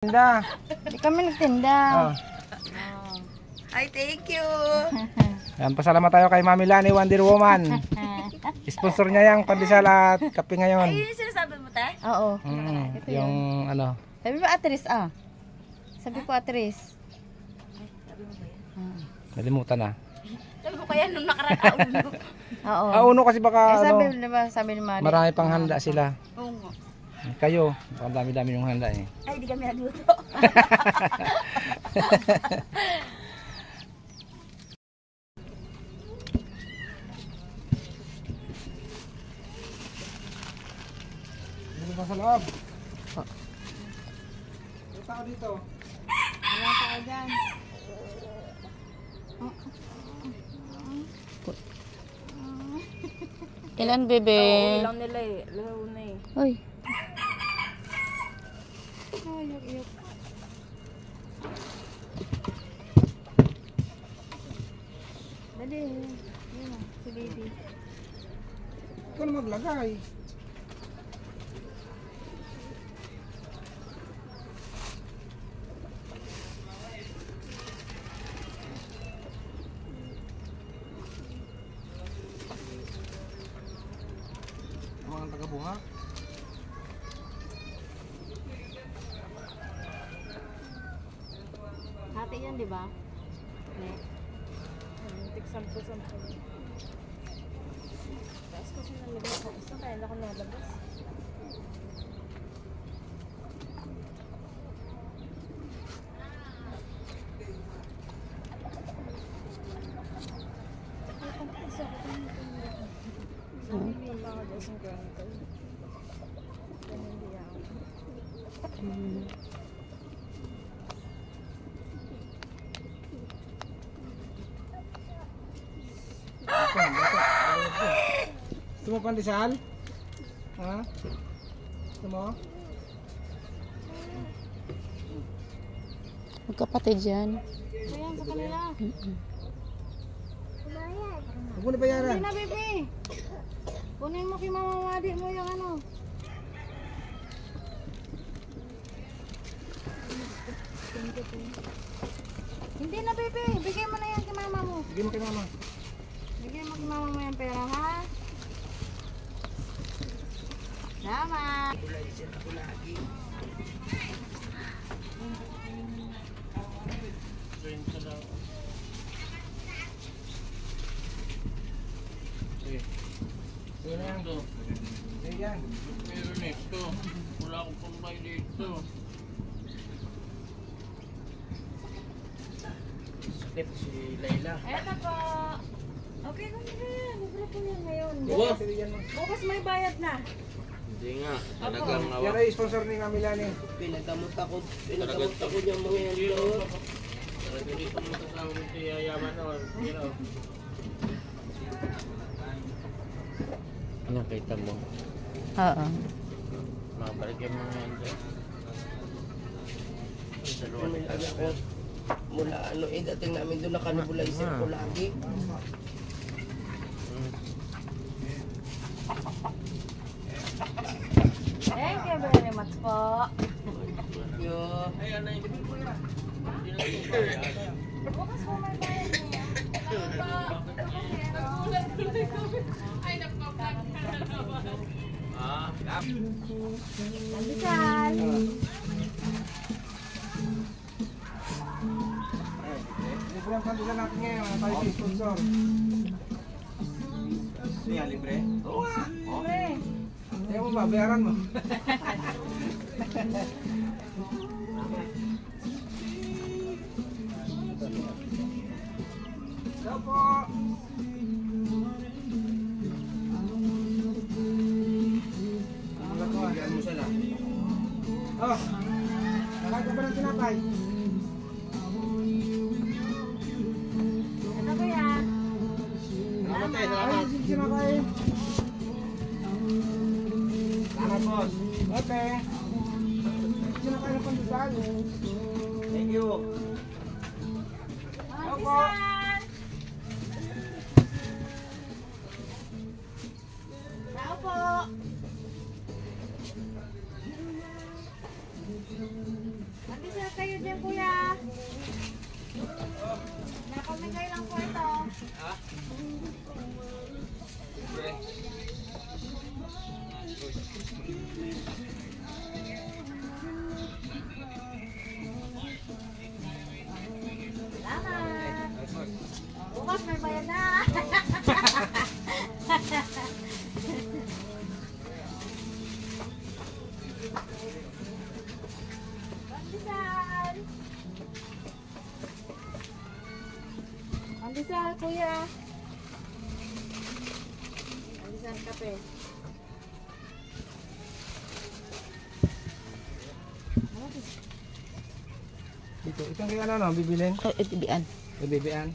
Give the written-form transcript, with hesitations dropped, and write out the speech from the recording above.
Tinda. Hindi kami nagtinda. Oh. Ay, thank you. Yan, pasalamat tayo kay Mami Lani, Wonder Woman. Sponsor niya yung pandesal at kape ngayon. Ay, yun yung sinasabi mo, te? Oo. Yung ano. Sabi mo Atris ah. Sabi ko Atris. Sabi mo ba yan? Nalimutan na. Sabi ko kaya nung nakaraan ulo. Oo. Uno kasi baka sabi ano, diba, sabi ni Mari. marami pang handa sila. Oo nga. Kayo, baka dami-dami yung handa eh. Ay, di kami nagluto. Dito pa sa loob. May tao dito. Wala tao dyan. Ilan bebe? Oo, ilang nila eh. Laro na eh. Hoy. Dali. Yun ah, si baby. Ikaw na maglagay. Mga taga-bunga. Hati yan, di ba? Ne. Tig-sampo-sampo. Tapos kasi nalabas ko. Gusto kaya na ako nalabas. Gusto mo pandesal? Ha? Gusto mo? Magkapatid yan. Ayan, sa kanila. Huwag mo na bayaran. Hindi na, baby. Kunin mo kay Mama Wadi mo yung ano. Hindi na, baby. Bigay mo na yan kay Mama mo. Bigyan mo kay mama. Bigay mo kay Mama mo yung pera, ha? Salamat. Sige na yan. Sige yan. Pero nito, wala akong pambay dito. Sakit si Layla. Eto po. Okay lang yan. Libre po yan ngayon. Diba? Bukas may bayad na. Hindi nga, talagang Yan awak. ay sponsor ni Mami Lani. Pinagamot ako Talagang yung mga yan doon. Talagang dito mo kasama mo si Yayaman o. Ano kita mo? Oo. Mabalik yung mga yan doon. Sa luwan Ano ni lang ako, mula ano eh, dating namin doon nakanebulizer ko lagi. Thank you very much po. Yo, Ayan na, hindi mo yan. Hindi na ito bayad. Bukas po may bayad na. Ah, Pandesal. Libre ang pandesal natin ngayon. Tayo yung sponsor. Yan, libre? Oo nga. Libre. Ayaw mo ba? Bayaran mo. Hello po. Wala ko, diyan mo sila. Oh, nakain ka ba ng tinapay? Ano ba yan? Salamat tayo, salamat. Ay, tinapay. Salamat, boss. Okay. Tinapay ng pandesal. Thank you. Pandesal. kuya. Alisan kape. Dito, itong kaya ano, bibilin? Ibian. Bibian.